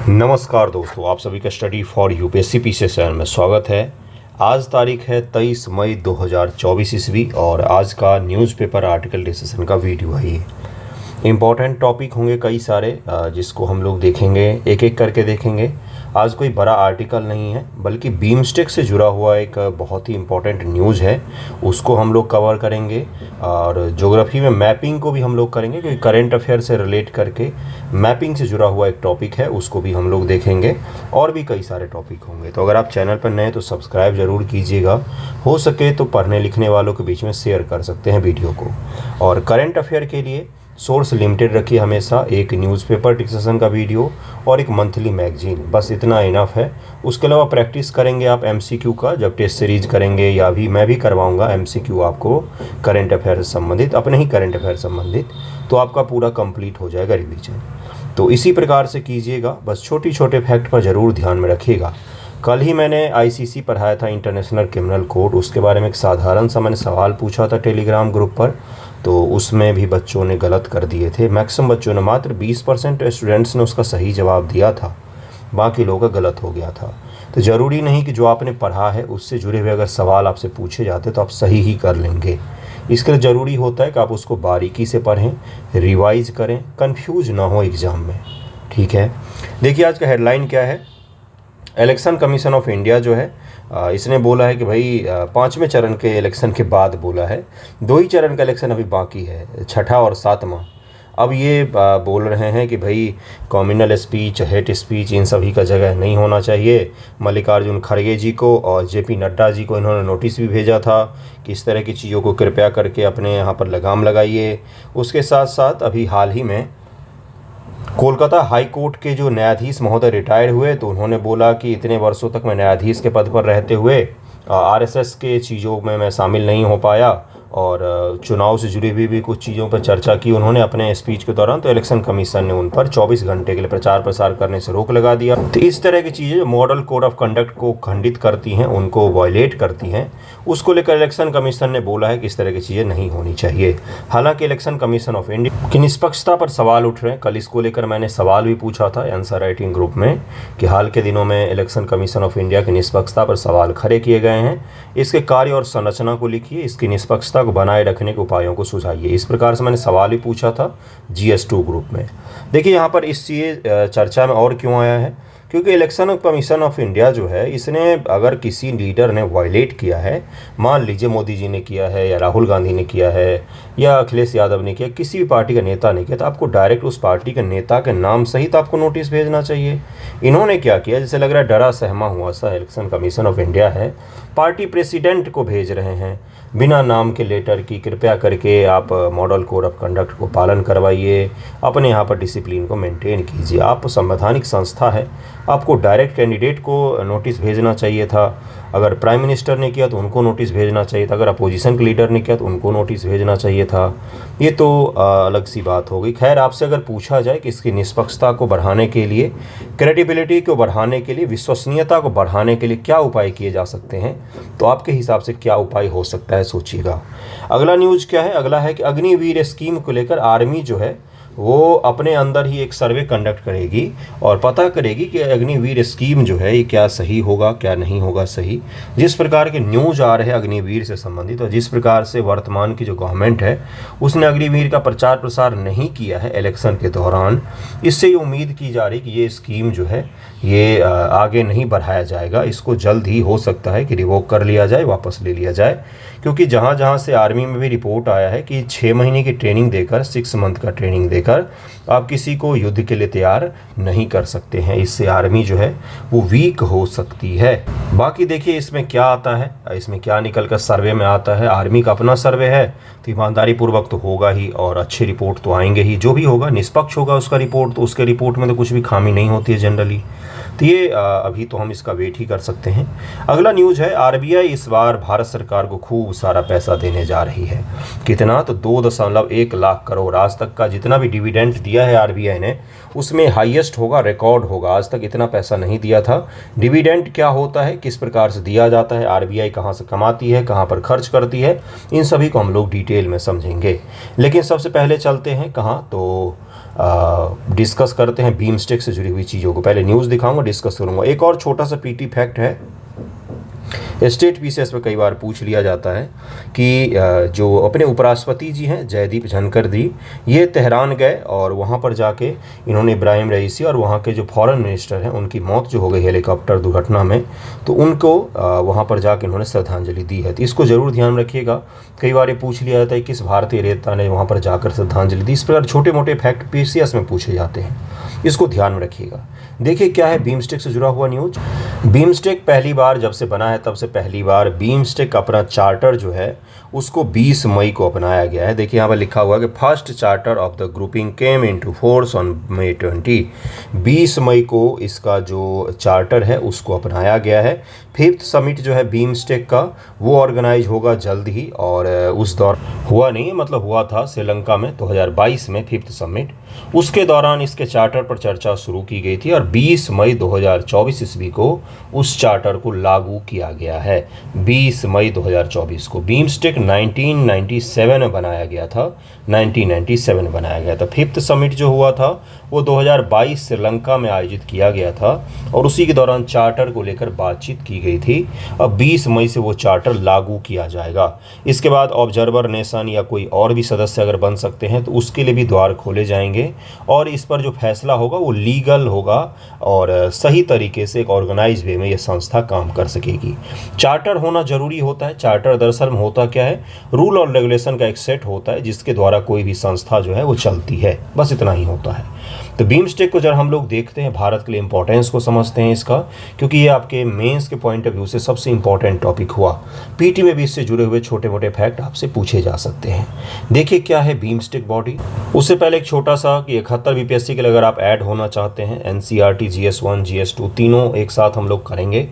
नमस्कार दोस्तों, आप सभी का study for UPSC PCS channel में स्वागत है। आज तारीख है 23 मई 2024 ईस्वी और आज का न्यूज़पेपर आर्टिकल डिस्कशन का वीडियो है। ये इम्पॉर्टेंट टॉपिक होंगे कई सारे जिसको हम लोग देखेंगे, एक एक करके देखेंगे। आज कोई बड़ा आर्टिकल नहीं है बल्कि बीमस्टेक से जुड़ा हुआ एक बहुत ही इम्पॉर्टेंट न्यूज़ है, उसको हम लोग कवर करेंगे। और ज्योग्राफी में मैपिंग को भी हम लोग करेंगे क्योंकि करेंट अफेयर से रिलेट करके मैपिंग से जुड़ा हुआ एक टॉपिक है, उसको भी हम लोग देखेंगे। और भी कई सारे टॉपिक होंगे। तो अगर आप चैनल पर नए तो सब्सक्राइब ज़रूर कीजिएगा, हो सके तो पढ़ने लिखने वालों के बीच में शेयर कर सकते हैं वीडियो को। और करेंट अफेयर के लिए सोर्स लिमिटेड रखिए हमेशा, एक न्यूज़पेपर डिस्कशन का वीडियो और एक मंथली मैगजीन, बस इतना इनफ है। उसके अलावा प्रैक्टिस करेंगे आप एमसीक्यू का, जब टेस्ट सीरीज करेंगे या भी मैं भी करवाऊंगा एमसीक्यू आपको करेंट अफेयर से संबंधित, अपने ही करेंट अफेयर संबंधित, तो आपका पूरा कंप्लीट हो जाएगा रिवीजन। तो इसी प्रकार से कीजिएगा, बस छोटे छोटे फैक्ट पर ज़रूर ध्यान में रखिएगा। कल ही मैंने आईसीसी पढ़ाया था, इंटरनेशनल क्रिमिनल कोड, उसके बारे में एक साधारण सा मैंने सवाल पूछा था टेलीग्राम ग्रुप पर, तो उसमें भी बच्चों ने गलत कर दिए थे। मैक्सिमम बच्चों ने, मात्र 20% स्टूडेंट्स ने उसका सही जवाब दिया था, बाकी लोगों का गलत हो गया था। तो ज़रूरी नहीं कि जो आपने पढ़ा है उससे जुड़े हुए अगर सवाल आपसे पूछे जाते तो आप सही ही कर लेंगे। इसके लिए ज़रूरी होता है कि आप उसको बारीकी से पढ़ें, रिवाइज करें, कंफ्यूज ना हो एग्ज़ाम में। ठीक है, देखिए आज का हेडलाइन क्या है। इलेक्शन कमीशन ऑफ इंडिया जो है इसने बोला है कि भाई 5वें चरण के इलेक्शन के बाद बोला है, 2 ही चरण का इलेक्शन अभी बाकी है, 6ठा और 7वां। अब ये बोल रहे हैं कि भाई कम्युनल स्पीच, हेट स्पीच, इन सभी का जगह नहीं होना चाहिए। मल्लिकार्जुन खड़गे जी को और जेपी नड्डा जी को इन्होंने नोटिस भी भेजा था कि इस तरह की चीज़ों को कृपया करके अपने यहाँ पर लगाम लगाइए। उसके साथ साथ अभी हाल ही में कोलकाता हाई कोर्ट के जो न्यायाधीश महोदय रिटायर हुए, तो उन्होंने बोला कि इतने वर्षों तक मैं न्यायाधीश के पद पर रहते हुए आरएसएस के चीज़ों में मैं शामिल नहीं हो पाया और चुनाव से जुड़ी हुई भी कुछ चीज़ों पर चर्चा की उन्होंने अपने स्पीच के दौरान। तो इलेक्शन कमीशन ने उन पर 24 घंटे के लिए प्रचार प्रसार करने से रोक लगा दिया। तो इस तरह की चीज़ें जो मॉडल कोड ऑफ कंडक्ट को खंडित करती हैं, उनको वायलेट करती हैं, उसको लेकर इलेक्शन कमीशन ने बोला है कि इस तरह की चीज़ें नहीं होनी चाहिए। हालांकि इलेक्शन कमीशन ऑफ इंडिया की निष्पक्षता पर सवाल उठ रहे हैं। कल इसको लेकर मैंने सवाल भी पूछा था आंसर राइटिंग ग्रुप में कि हाल के दिनों में इलेक्शन कमीशन ऑफ इंडिया की निष्पक्षता पर सवाल खड़े किए गए हैं। इसके कार्य और संरचना को लिखिए, इसकी निष्पक्षता को बनाए रखने के उपायों को सुझाइए। इस प्रकार से मैंने सवाल भी पूछा था GS2 ग्रुप में। देखिए यहाँ पर इस चीज़ चर्चा में और क्यों आया है, क्योंकि इलेक्शन कमीशन ऑफ इंडिया जो है, इसने अगर किसी लीडर ने वायलेट किया है, मान लीजिए मोदी जी ने किया है या राहुल गांधी ने किया है या अखिलेश यादव ने किया, किसी भी पार्टी का नेता ने किया, तो आपको डायरेक्ट उस पार्टी के नेता के नाम सहित आपको नोटिस भेजना चाहिए। इन्होंने क्या किया, जैसे लग रहा है डरा सहमा हुआ सा इलेक्शन कमीशन ऑफ इंडिया है, पार्टी प्रेसिडेंट को भेज रहे हैं बिना नाम के लेटर की, कृपया करके आप मॉडल कोड ऑफ कंडक्ट को पालन करवाइए, अपने यहाँ पर डिसिप्लिन को मेंटेन कीजिए। आप संवैधानिक संस्था है, आपको डायरेक्ट कैंडिडेट को नोटिस भेजना चाहिए था। अगर प्राइम मिनिस्टर ने किया तो उनको नोटिस भेजना चाहिए था, अगर अपोजिशन के लीडर ने किया तो उनको नोटिस भेजना चाहिए था। ये तो अलग सी बात हो गई। खैर, आपसे अगर पूछा जाए कि इसकी निष्पक्षता को बढ़ाने के लिए, क्रेडिबिलिटी को बढ़ाने के लिए, विश्वसनीयता को बढ़ाने के लिए क्या उपाय किए जा सकते हैं, तो आपके हिसाब से क्या उपाय हो सकता है, सोचिएगा। अगला न्यूज़ क्या है, अगला है कि अग्निवीर स्कीम को लेकर आर्मी जो है वो अपने अंदर ही एक सर्वे कंडक्ट करेगी और पता करेगी कि अग्निवीर स्कीम जो है ये क्या सही होगा, क्या नहीं होगा सही। जिस प्रकार के न्यूज़ आ रहे हैं अग्निवीर से संबंधित और जिस प्रकार से वर्तमान की जो गवर्नमेंट है उसने अग्निवीर का प्रचार प्रसार नहीं किया है इलेक्शन के दौरान, इससे ये उम्मीद की जा रही कि ये स्कीम जो है ये आगे नहीं बढ़ाया जाएगा। इसको जल्द ही हो सकता है कि रिवोक कर लिया जाए, वापस ले लिया जाए, क्योंकि जहाँ जहाँ से आर्मी में भी रिपोर्ट आया है कि 6 महीने की ट्रेनिंग देकर, 6 मंथ का ट्रेनिंग देकर आप किसी को युद्ध के लिए तैयार नहीं कर सकते हैं। इससे आर्मी जो है वो वीक हो सकती है। बाकी देखिए इसमें क्या आता है, इसमें क्या निकल कर सर्वे में आता है। आर्मी का अपना सर्वे है तो ईमानदारी पूर्वक तो होगा ही और अच्छी रिपोर्ट तो आएंगे ही, जो भी होगा निष्पक्ष होगा उसका रिपोर्ट, तो उसके रिपोर्ट में तो कुछ भी खामी नहीं होती है जनरली। तो ये अभी तो हम इसका वेट ही कर सकते हैं। अगला न्यूज़ है, आरबीआई इस बार भारत सरकार को खूब सारा पैसा देने जा रही है। कितना, तो 2.1 लाख करोड़। आज तक का जितना भी डिविडेंड दिया है आरबीआई ने उसमें हाईएस्ट होगा, रिकॉर्ड होगा। आज तक इतना पैसा नहीं दिया था। डिविडेंड क्या होता है, किस प्रकार से दिया जाता है, आरबीआई कहाँ से कमाती है, कहाँ पर खर्च करती है, इन सभी को हम लोग डिटेल में समझेंगे। लेकिन सबसे पहले चलते हैं कहाँ, तो डिस्कस करते हैं बीमस्टेक से जुड़ी हुई चीज़ों को। पहले न्यूज़ दिखाऊंगा, डिस्कस करूंगा। एक और छोटा सा पीटी फैक्ट है, स्टेट पीसीएस पे कई बार पूछ लिया जाता है कि जो अपने उपराष्ट्रपति जी हैं जयदीप धनखड़ जी, ये तेहरान गए और वहाँ पर जाके इन्होंने इब्राहिम रईसी और वहाँ के जो फॉरेन मिनिस्टर हैं उनकी मौत जो हो गई हेलीकॉप्टर दुर्घटना में, तो उनको वहाँ पर जाके इन्होंने श्रद्धांजलि दी है। तो इसको ज़रूर ध्यान रखिएगा। कई बार ये पूछ लिया जाता है किस भारतीय नेता ने वहाँ पर जाकर श्रद्धांजलि दी। इस प्रकार छोटे मोटे फैक्ट पीसीएस में पूछे जाते हैं, इसको ध्यान में रखिएगा। देखिए क्या है बीमस्टेक से जुड़ा हुआ न्यूज। बीमस्टेक पहली बार जब से बना है तब से पहली बार बीमस्टेक अपना चार्टर जो है उसको 20 मई को अपनाया गया है। देखिए यहाँ पर लिखा हुआ है कि first charter of the grouping came into force on मई 20। 20 मई को इसका जो चार्टर है उसको अपनाया गया है। 5th समिट जो है बीमस्टेक का वो ऑर्गेनाइज होगा जल्द ही, और उस दौर हुआ नहीं है, मतलब हुआ था श्रीलंका में 2022 में 5th समिट। उसके दौरान इसके चार्टर पर चर्चा शुरू की गई थी और 20 मई 2024 ईस्वी को उस चार्टर को लागू किया गया है। 20 मई 2024 को बीमस्टेक 1997 में बनाया गया था, 1997 में बनाया गया था। 5th समिट जो हुआ था वो 2022 श्रीलंका में आयोजित किया गया था और उसी के दौरान चार्टर को लेकर बातचीत की गई थी। अब 20 मई से वो चार्टर लागू किया जाएगा। इसके बाद ऑब्जर्वर नेशन या कोई और भी सदस्य अगर बन सकते हैं तो उसके लिए भी द्वार खोले जाएंगे और इस पर जो फैसला होगा वो लीगल होगा और सही तरीके से एक ऑर्गेनाइज वे में ये संस्था काम कर सकेगी। चार्टर होना जरूरी होता है। चार्टर दरअसल में होता क्या है, रूल और रेगुलेशन का एक सेट होता है जिसके द्वारा कोई भी संस्था जो है वो चलती है, बस इतना ही होता है। तो बीमस्टेक को जब हम लोग देखते हैं भारत के लिए इंपॉर्टेंस को समझते हैं इसका, क्योंकि ये आपके मेंस के पॉइंट ऑफ व्यू से सबसे इंपॉर्टेंट टॉपिक हुआ। पीटी में भी इससे जुड़े हुए छोटे मोटे फैक्ट आपसे पूछे जा सकते हैं। देखिए क्या है बीमस्टेक बॉडी। उससे पहले एक छोटा सा कि 71 बीपीएससी के लिए अगर आप ऐड होना चाहते हैं, एनसीईआरटी, GS1, GS2 तीनों एक साथ हम लोग करेंगे।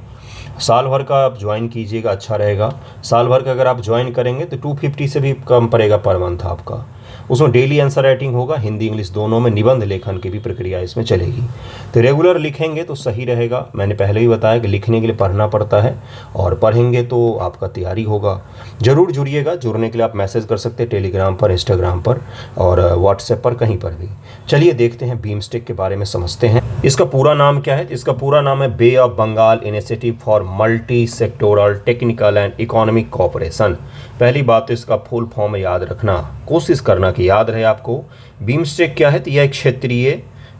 साल भर का आप ज्वाइन कीजिएगा, अच्छा रहेगा। साल भर का अगर आप ज्वाइन करेंगे तो 250 से भी कम पड़ेगा पर मंथ आपका। उसमें डेली आंसर राइटिंग होगा, हिंदी इंग्लिश दोनों में, निबंध लेखन की भी प्रक्रिया इसमें चलेगी। तो रेगुलर लिखेंगे तो सही रहेगा। मैंने पहले ही बताया कि लिखने के लिए पढ़ना पड़ता है और पढ़ेंगे तो आपका तैयारी होगा। ज़रूर जुड़िएगा। जुड़ने के लिए आप मैसेज कर सकते हैं टेलीग्राम पर, इंस्टाग्राम पर और व्हाट्सएप पर, कहीं पर भी। चलिए देखते हैं बीमस्टेक के बारे में समझते हैं। इसका पूरा नाम क्या है? इसका पूरा नाम है bay of Bengal initiative for multi sectoral technical and economic cooperation. पहली बात तो इसका फुल फॉर्म याद रखना, कोशिश करना कि याद रहे आपको। बीमस्टेक क्या है? तो यह एक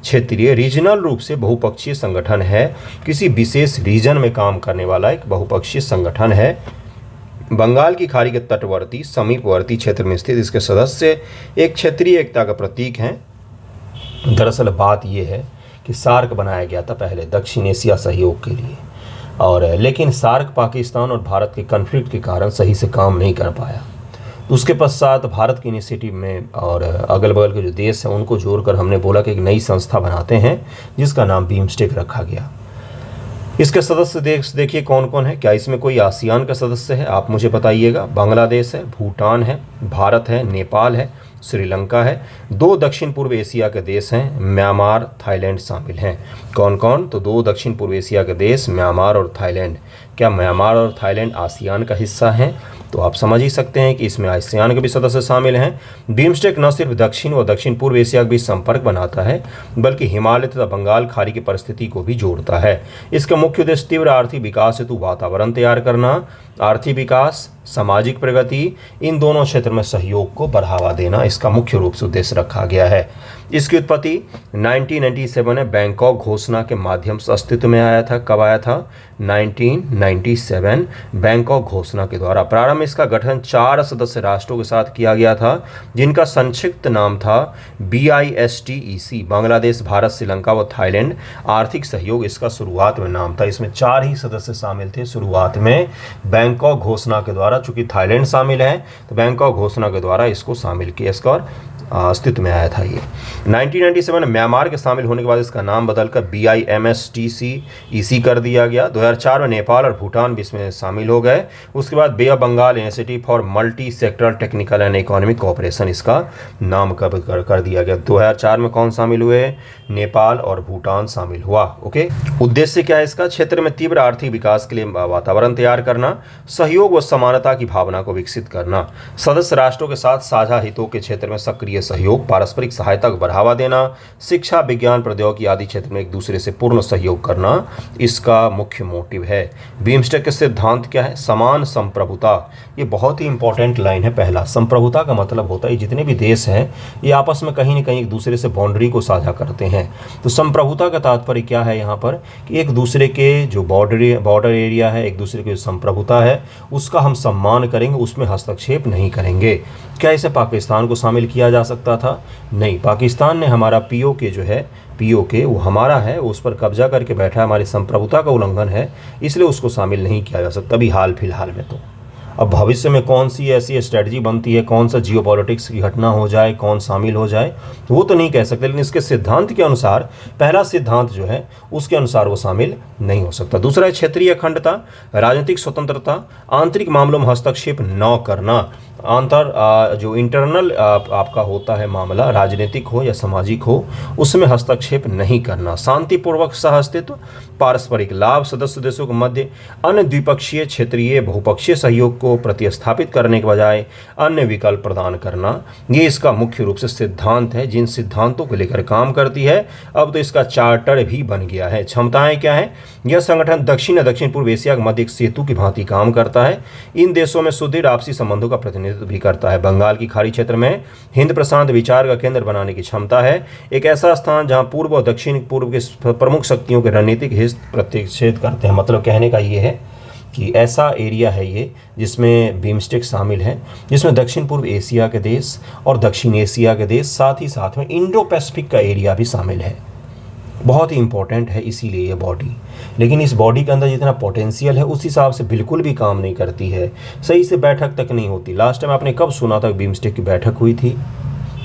क्षेत्रीय रीजनल रूप से बहुपक्षीय संगठन है। किसी विशेष रीजन में काम करने वाला एक बहुपक्षीय संगठन है। बंगाल की खाड़ी के तटवर्ती समीपवर्ती क्षेत्र में स्थित इसके सदस्य एक क्षेत्रीय एकता का प्रतीक हैं। दरअसल बात यह है कि सार्क बनाया गया था पहले दक्षिण एशिया सहयोग के लिए, और लेकिन सार्क पाकिस्तान और भारत के कन्फ्लिक्ट के कारण सही से काम नहीं कर पाया। उसके पश्चात भारत के इनिशिएटिव में और अगल बगल के जो देश हैं उनको जोड़कर हमने बोला कि एक नई संस्था बनाते हैं जिसका नाम बीमस्टेक रखा गया। इसके सदस्य देश देखिए कौन कौन है। क्या इसमें कोई आसियान का सदस्य है? आप मुझे बताइएगा। बांग्लादेश है, भूटान है, भारत है, नेपाल है, श्रीलंका है। 2 दक्षिण पूर्व एशिया के देश हैं, म्यांमार, थाईलैंड शामिल हैं। कौन कौन? तो 2 दक्षिण पूर्व एशिया के देश म्यांमार और थाईलैंड। क्या म्यांमार और थाईलैंड आसियान का हिस्सा हैं? तो आप समझ ही सकते हैं कि इसमें आसियान के भी सदस्य शामिल हैं। बीमस्टेक न सिर्फ दक्षिण व दक्षिण पूर्व एशिया के बीच संपर्क बनाता है बल्कि हिमालय तथा बंगाल खाड़ी की परिस्थिति को भी जोड़ता है। इसका मुख्य उद्देश्य तीव्र आर्थिक विकास हेतु वातावरण तैयार करना, आर्थिक विकास, सामाजिक प्रगति, इन दोनों क्षेत्र में सहयोग को बढ़ावा देना इसका मुख्य रूप से उद्देश्य रखा गया है। इसकी उत्पत्ति 1997 में बैंकॉक घोषणा के माध्यम से अस्तित्व में आया था। कब आया था? 1997 बैंकॉक घोषणा के द्वारा। प्रारंभ इसका गठन 4 सदस्य राष्ट्रों के साथ किया गया था जिनका संक्षिप्त नाम था BISTEC, बांग्लादेश, भारत, श्रीलंका व थाईलैंड। आर्थिक सहयोग इसका शुरुआत में नाम था। इसमें 4 ही सदस्य शामिल थे शुरुआत में बैंकॉक घोषणा के द्वारा। चूंकि थाईलैंड शामिल है तो बैंकॉक घोषणा के द्वारा इसको शामिल किया, इसका अस्तित्व में आया था ये। 1997 में म्यांमार के शामिल होने के बाद इसका नाम बदलकर BIMSTEC कर दिया गया। 2004 में नेपाल और भूटान भी इसमें शामिल हो गए। उसके बाद bay of Bengal initiative for multi sectoral technical and economic cooperation इसका नाम कर दिया गया। 2004 में कौन शामिल हुए? नेपाल और भूटान शामिल हुआ। ओके, उद्देश्य क्या है इसका? क्षेत्र में तीव्र आर्थिक विकास के लिए वातावरण तैयार करना, सहयोग व समानता की भावना को विकसित करना, सदस्य राष्ट्रों के साथ साझा हितों के क्षेत्र में सक्रिय द्विपक्षीय सहयोग, पारस्परिक सहायता को बढ़ावा देना, शिक्षा, विज्ञान, प्रौद्योगिकी आदि क्षेत्र में एक दूसरे से पूर्ण सहयोग करना इसका मुख्य मोटिव है। बिम्स्टेक के सिद्धांत क्या है? समान संप्रभुता। ये बहुत ही इंपॉर्टेंट लाइन है। पहला, संप्रभुता का मतलब होता है जितने भी देश हैं ये आपस में कहीं ना कहीं एक दूसरे से बाउंड्री को साझा करते हैं। तो संप्रभुता का तात्पर्य क्या है यहाँ पर कि एक दूसरे के जो बॉर्डर एरिया है, एक दूसरे की जो संप्रभुता है उसका हम सम्मान करेंगे, उसमें हस्तक्षेप नहीं करेंगे। क्या इसे पाकिस्तान को शामिल किया जा सकता था? नहीं, पाकिस्तान ने हमारा पीओके जो है, पीओके वो हमारा है, उस पर कब्जा करके बैठा है, हमारी संप्रभुता का उल्लंघन है, इसलिए उसको शामिल नहीं किया जा सकता अभी हाल फिलहाल में। तो अब भविष्य में कौन सी ऐसी स्ट्रेटजी बनती है, कौन सा जियोपॉलिटिक्स की घटना हो जाए, कौन शामिल हो जाए, वो तो नहीं कह सकते, लेकिन इसके सिद्धांत के अनुसार, पहला सिद्धांत जो है उसके अनुसार वो शामिल नहीं हो सकता। दूसरा है क्षेत्रीय अखंडता, राजनीतिक स्वतंत्रता, आंतरिक मामलों में हस्तक्षेप न करना। जो इंटरनल आपका होता है मामला, राजनीतिक हो या सामाजिक हो, उसमें हस्तक्षेप नहीं करना। शांतिपूर्वक सह अस्तित्व, पारस्परिक लाभ, सदस्य देशों के मध्य अन्य द्विपक्षीय, क्षेत्रीय, बहुपक्षीय सहयोग को प्रतिस्थापित करने के बजाय अन्य विकल्प प्रदान करना। ये इसका मुख्य रूप से सिद्धांत है, जिन सिद्धांतों को लेकर काम करती है। अब तो इसका चार्टर भी बन गया है। क्षमताएं क्या है? यह संगठन दक्षिण पूर्व एशिया के मध्य एक सेतु की भांति काम करता है। इन देशों में सुदृढ़ आपसी संबंधों का प्रतिनिधित्व भी करता है। बंगाल की खाड़ी क्षेत्र में हिंद प्रशांत विचार का केंद्र बनाने की क्षमता है। एक ऐसा स्थान जहां पूर्व और दक्षिण पूर्व के प्रमुख शक्तियों के रणनीतिक हित प्रतिच्छेद करते हैं। मतलब कहने का ये है कि ऐसा एरिया है ये जिसमें बिम्स्टेक शामिल है, जिसमें दक्षिण पूर्व एशिया के देश और दक्षिण एशिया के देश, साथ ही साथ में इंडो पैसिफिक का एरिया भी शामिल है। बहुत ही इंपॉर्टेंट है इसीलिए ये बॉडी। लेकिन इस बॉडी के अंदर जितना पोटेंशियल है उस हिसाब से बिल्कुल भी काम नहीं करती है, सही से बैठक तक नहीं होती। लास्ट टाइम आपने कब सुना था बिम्स्टेक की बैठक हुई थी?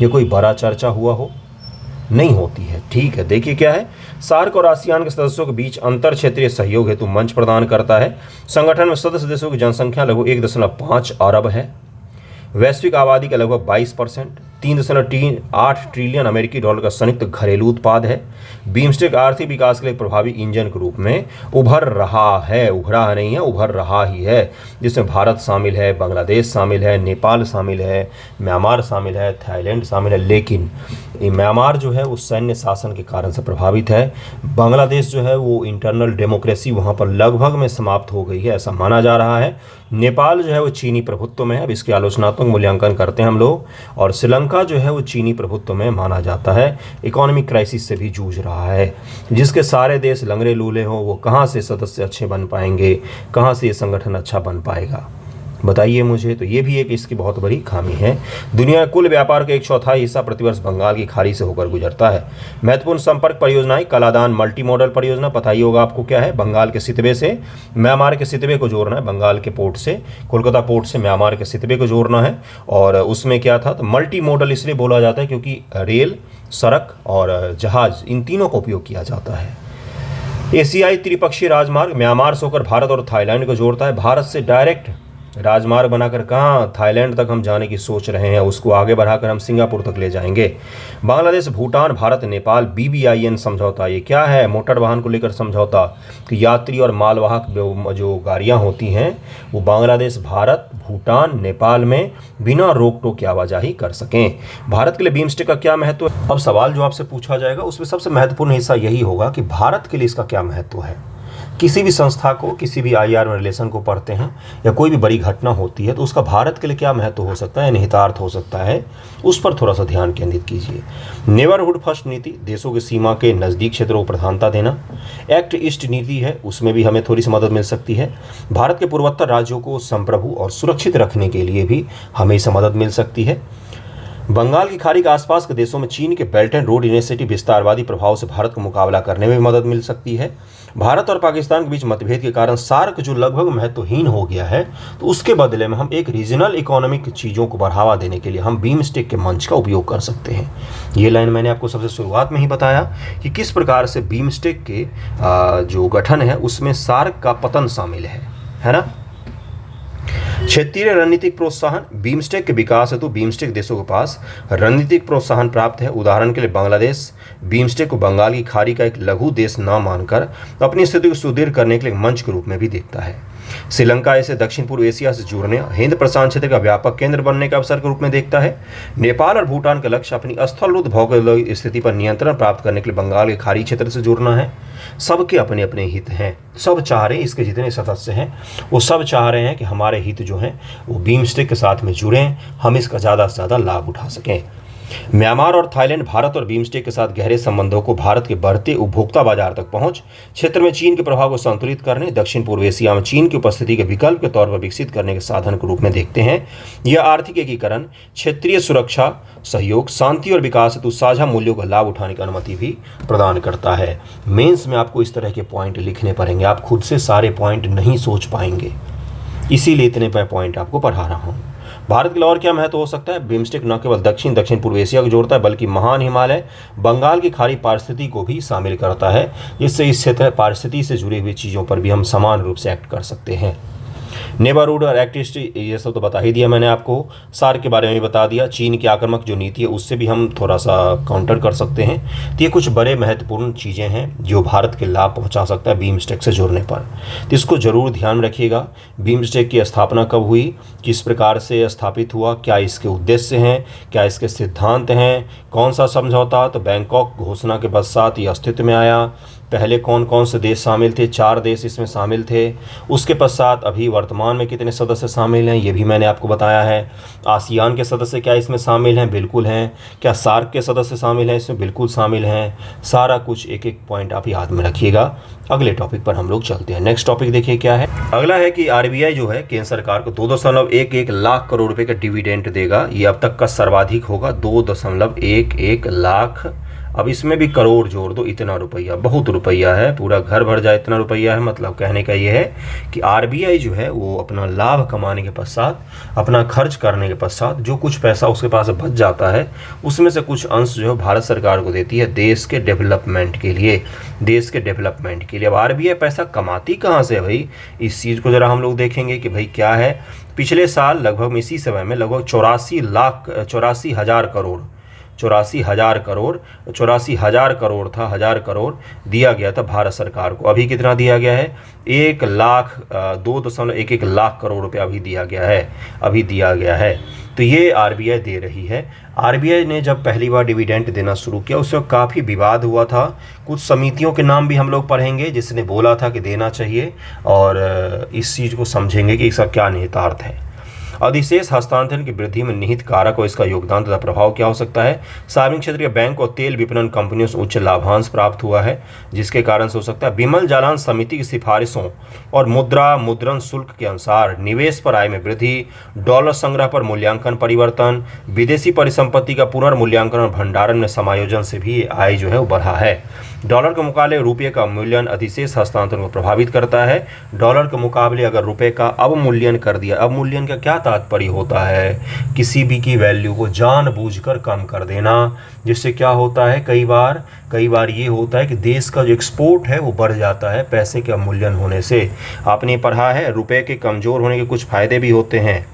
ये कोई बड़ा चर्चा हुआ हो? नहीं होती है। ठीक है, देखिए क्या है, सार्क और आसियान के सदस्यों के बीच अंतर क्षेत्रीय सहयोग हेतु मंच प्रदान करता है। संगठन में सदस्य देशों की जनसंख्या लगभग 1.5 अरब है। वैश्विक आबादी का लगभग 22%, 3.8 ट्रिलियन अमेरिकी डॉलर का संयुक्त घरेलू उत्पाद है। बिम्स्टेक आर्थिक विकास के लिए प्रभावी इंजन के रूप में उभर रहा है। उभरा नहीं है, उभर रहा ही है, जिसमें भारत शामिल है, बांग्लादेश शामिल है, नेपाल शामिल है, म्यांमार शामिल है, थाईलैंड शामिल है। लेकिन ये म्यांमार जो है वो सैन्य शासन के कारण से प्रभावित है। बांग्लादेश जो है वो इंटरनल डेमोक्रेसी वहाँ पर लगभग में समाप्त हो गई है, ऐसा माना जा रहा है। नेपाल जो है वो चीनी प्रभुत्व में है, अब इसके आलोचनात्मक मूल्यांकन करते हैं हम लोग। और श्रीलंका जो है वो चीनी प्रभुत्व में माना जाता है, इकोनॉमिक क्राइसिस से भी जूझ रहा है। जिसके सारे देश लंगड़े लूले हों, वो कहाँ से सदस्य अच्छे बन पाएंगे, कहाँ से ये संगठन अच्छा बन पाएगा, बताइए मुझे। तो ये भी एक इसकी बहुत बड़ी खामी है। दुनिया के कुल व्यापार का 1/4 हिस्सा प्रतिवर्ष बंगाल की खाड़ी से होकर गुजरता है। महत्वपूर्ण संपर्क परियोजनाएं, कलादान मल्टी मॉडल परियोजना, पता ही होगा आपको क्या है, बंगाल के सितबे से म्यांमार के सितबे को जोड़ना है। बंगाल के पोर्ट से, कोलकाता पोर्ट से म्यांमार के सितबे को जोड़ना है। और उसमें क्या था, तो मल्टी मॉडल इसलिए बोला जाता है क्योंकि रेल, सड़क और जहाज, इन तीनों का उपयोग किया जाता है। एशियाई त्रिपक्षीय राजमार्ग म्यांमार से होकर भारत और थाईलैंड को जोड़ता है। भारत से डायरेक्ट राजमार्ग बनाकर कहाँ थाईलैंड तक हम जाने की सोच रहे हैं, उसको आगे बढ़ाकर हम सिंगापुर तक ले जाएंगे। बांग्लादेश, भूटान, भारत, नेपाल BBIN समझौता, ये क्या है? मोटर वाहन को लेकर समझौता कि यात्री और मालवाहक जो गाड़ियाँ होती हैं वो बांग्लादेश, भारत, भूटान, नेपाल में बिना रोक टोक की आवाजाही कर सकें। भारत के लिए बिम्स्टेक का क्या महत्व है? अब सवाल जो आपसे पूछा जाएगा उसमें सबसे महत्वपूर्ण हिस्सा यही होगा कि भारत के लिए इसका क्या महत्व है। किसी भी संस्था को, किसी भी IR में रिलेशन को पढ़ते हैं या कोई भी बड़ी घटना होती है तो उसका भारत के लिए क्या महत्व हो सकता है, निहितार्थ हो सकता है, उस पर थोड़ा सा ध्यान केंद्रित कीजिए। नेबरहुड फर्स्ट नीति, देशों की सीमा के नज़दीक क्षेत्रों को प्रधानता देना। एक्ट ईस्ट नीति है, उसमें भी हमें थोड़ी सी मदद मिल सकती है। भारत के पूर्वोत्तर राज्यों को संप्रभु और सुरक्षित रखने के लिए भी हमें इससे मदद मिल सकती है। बंगाल की खाड़ी के आसपास के देशों में चीन के बेल्ट एंड रोड इनिशिएटिव विस्तारवादी प्रभाव से भारत को मुकाबला करने में भी मदद मिल सकती है। भारत और पाकिस्तान के बीच मतभेद के कारण सार्क जो लगभग महत्वहीन हो गया है, तो उसके बदले में हम एक रीजनल इकोनॉमिक चीज़ों को बढ़ावा देने के लिए हम बिम्स्टेक के मंच का उपयोग कर सकते हैं। ये लाइन मैंने आपको सबसे शुरुआत में ही बताया कि किस प्रकार से बिम्स्टेक के जो गठन है उसमें सार्क का पतन शामिल है ना। क्षेत्रीय रणनीतिक प्रोत्साहन, बिम्स्टेक के विकास हेतु बिम्स्टेक देशों के पास रणनीतिक प्रोत्साहन प्राप्त है। उदाहरण के लिए बांग्लादेश बिम्स्टेक को बंगाल की खाड़ी का एक लघु देश न मानकर अपनी स्थिति को सुदृढ़ करने के लिए मंच के रूप में भी देखता है। श्रीलंका इसे दक्षिण पूर्व एशिया से जुड़ने, हिंद प्रशांत क्षेत्र का व्यापक केंद्र बनने के अवसर के रूप में देखता है। नेपाल और भूटान का लक्ष्य अपनी स्थलरूप भौगोलिक स्थिति पर नियंत्रण प्राप्त करने के लिए बंगाल के खाड़ी क्षेत्र से जुड़ना है। सबके अपने अपने हित हैं, सब चाह रहे हैं, इसके जितने सदस्य हैं वो सब चाह रहे हैं कि हमारे हित जो हैं वो बिम्स्टेक के साथ में जुड़ें, हम इसका ज़्यादा से ज़्यादा लाभ उठा सकें। म्यांमार और थाईलैंड भारत और बिम्स्टेक के साथ गहरे संबंधों को भारत के बढ़ते उपभोक्ता बाजार तक पहुंच, क्षेत्र में चीन के प्रभाव को संतुलित करने, दक्षिण पूर्व एशिया में चीन की उपस्थिति के विकल्प के तौर पर विकसित करने के साधन के रूप में देखते हैं। यह आर्थिक एकीकरण, क्षेत्रीय सुरक्षा, सहयोग, शांति और विकास हेतु साझा मूल्यों का लाभ उठाने की अनुमति भी प्रदान करता है। मेंस में आपको इस तरह के पॉइंट लिखने पड़ेंगे, आप खुद से सारे पॉइंट नहीं सोच पाएंगे, इसीलिए इतने पॉइंट आपको पढ़ा रहा हूँ। भारत के लिए और क्या महत्व हो सकता है? बिम्स्टेक न केवल दक्षिण पूर्व एशिया को जोड़ता है बल्कि महान हिमालय, बंगाल की खाड़ी पारिस्थिति को भी शामिल करता है, जिससे इस क्षेत्र पारिस्थिति से जुड़ी हुई चीज़ों पर भी हम समान रूप से एक्ट कर सकते हैं। नेबरहुड और एक्टिविस्ट ये सब तो बता ही दिया मैंने आपको, सार्क के बारे में भी बता दिया, चीन की आक्रामक जो नीति है उससे भी हम थोड़ा सा काउंटर कर सकते हैं। तो ये कुछ बड़े महत्वपूर्ण चीज़ें हैं जो भारत के लाभ पहुंचा सकता है बिम्स्टेक से जुड़ने पर, तो इसको ज़रूर ध्यान रखिएगा। बिम्स्टेक की स्थापना कब हुई, किस प्रकार से स्थापित हुआ, क्या इसके उद्देश्य हैं, क्या इसके सिद्धांत हैं, कौन सा समझौता, तो बैंकॉक घोषणा के पश्चात ये अस्तित्व में आया। पहले कौन कौन से देश शामिल थे? 4 देश इसमें शामिल थे। उसके पश्चात अभी वर्तमान में कितने सदस्य शामिल हैं ये भी मैंने आपको बताया है। आसियान के सदस्य क्या इसमें शामिल हैं? बिल्कुल हैं। क्या सार्क के सदस्य शामिल हैं इसमें? बिल्कुल शामिल हैं। सारा कुछ एक एक पॉइंट आप याद में रखिएगा। अगले टॉपिक पर हम लोग चलते हैं। नेक्स्ट टॉपिक देखिए क्या है। अगला है कि आरबीआई जो है केंद्र सरकार को 2.11 लाख करोड़ रुपए का डिविडेंड देगा। ये अब तक का सर्वाधिक होगा, 2.11 लाख। अब इसमें भी करोड़ जोड़ दो, इतना रुपया, बहुत रुपया है, पूरा घर भर जाए इतना रुपया है। मतलब कहने का ये है कि आरबीआई जो है वो अपना लाभ कमाने के पश्चात, अपना खर्च करने के पश्चात जो कुछ पैसा उसके पास बच जाता है उसमें से कुछ अंश जो है भारत सरकार को देती है देश के डेवलपमेंट के लिए, देश के डेवलपमेंट के लिए। अब आरबीआई पैसा कमाती कहाँ से भाई, इस चीज़ को ज़रा हम लोग देखेंगे कि भाई क्या है। पिछले साल लगभग इसी समय में लगभग 84 हज़ार करोड़ था, 1000 करोड़ दिया गया था भारत सरकार को। अभी कितना दिया गया है? 2.11 लाख करोड़ रुपया अभी दिया गया है। तो ये आरबीआई दे रही है। आरबीआई ने जब पहली बार डिविडेंड देना शुरू किया उस वक्त काफ़ी विवाद हुआ था। कुछ समितियों के नाम भी हम लोग पढ़ेंगे जिसने बोला था कि देना चाहिए, और इस चीज़ को समझेंगे कि इसका क्या निहितार्थ है। अधिशेष हस्तांतरण की वृद्धि में निहित कारक और इसका योगदान तथा प्रभाव क्या हो सकता है। सार्वजनिक क्षेत्र के बैंक और तेल विपणन कंपनियों से उच्च लाभांश प्राप्त हुआ है, जिसके कारण से हो सकता है विमल जालान समिति की सिफारिशों और मुद्रण शुल्क के अनुसार निवेश पर आय में वृद्धि, डॉलर संग्रह पर मूल्यांकन परिवर्तन, विदेशी परिसंपत्ति का पुनर्मूल्यांकन और भंडारण में समायोजन से भी आय जो है वो बढ़ा है। डॉलर के मुकाबले रुपये का मूल्यन अधिशेष हस्तांतरण को प्रभावित करता है। डॉलर के मुकाबले अगर रुपये का अवमूल्यन कर दिया, अवमूल्यन का क्या तात्पर्य होता है? किसी भी की वैल्यू को जानबूझकर कम कर देना, जिससे क्या होता है कई बार ये होता है कि देश का जो एक्सपोर्ट है वो बढ़ जाता है पैसे के अवमूल्यन होने से। आपने पढ़ा है रुपये के कमज़ोर होने के कुछ फ़ायदे भी होते हैं।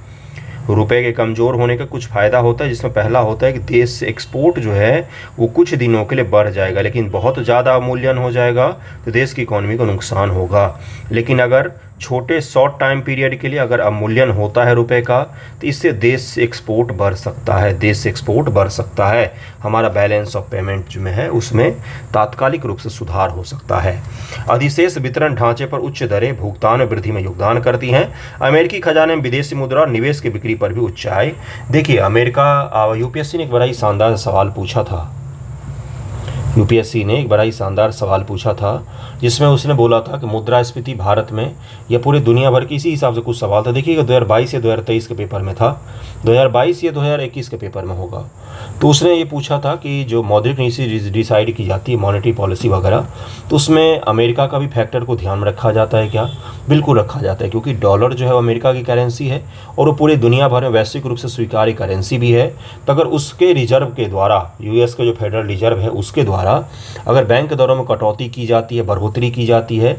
रुपए के कमज़ोर होने का कुछ फ़ायदा होता है, जिसमें पहला होता है कि देश से एक्सपोर्ट जो है वो कुछ दिनों के लिए बढ़ जाएगा, लेकिन बहुत ज़्यादा अवमूल्यन हो जाएगा तो देश की इकोनॉमी को नुकसान होगा। लेकिन अगर छोटे शॉर्ट टाइम पीरियड के लिए अगर अवमूल्यन होता है रुपए का तो इससे देश से एक्सपोर्ट बढ़ सकता है, हमारा बैलेंस ऑफ पेमेंट जो में है उसमें तात्कालिक रूप से सुधार हो सकता है। अधिशेष वितरण ढांचे पर उच्च दरें भुगतान में वृद्धि में योगदान करती हैं। अमेरिकी खजाने में विदेशी मुद्रा और निवेश की बिक्री पर भी उच्च आय। देखिए यूपीएससी ने एक बड़ा ही शानदार सवाल पूछा था जिसमें उसने बोला था कि मुद्रास्फीति भारत में या पूरे दुनिया भर की, इसी हिसाब से कुछ सवाल था। देखिएगा 2022 या 2023 के पेपर में था, 2022 या 2021 के पेपर में होगा। तो उसने ये पूछा था कि जो मौद्रिक नीति डिसाइड की जाती है, मॉनेटरी पॉलिसी वगैरह, तो उसमें अमेरिका का भी फैक्टर को ध्यान में रखा जाता है क्या? बिल्कुल रखा जाता है, क्योंकि डॉलर जो है वो अमेरिका की करेंसी है और वो पूरे दुनिया भर में वैश्विक रूप से स्वीकार्य करेंसी भी है। तो अगर उसके रिजर्व के द्वारा, यूएस का जो फेडरल रिजर्व है उसके द्वारा अगर बैंक दरों में कटौती की जाती है, बढ़ोतरी की जाती है,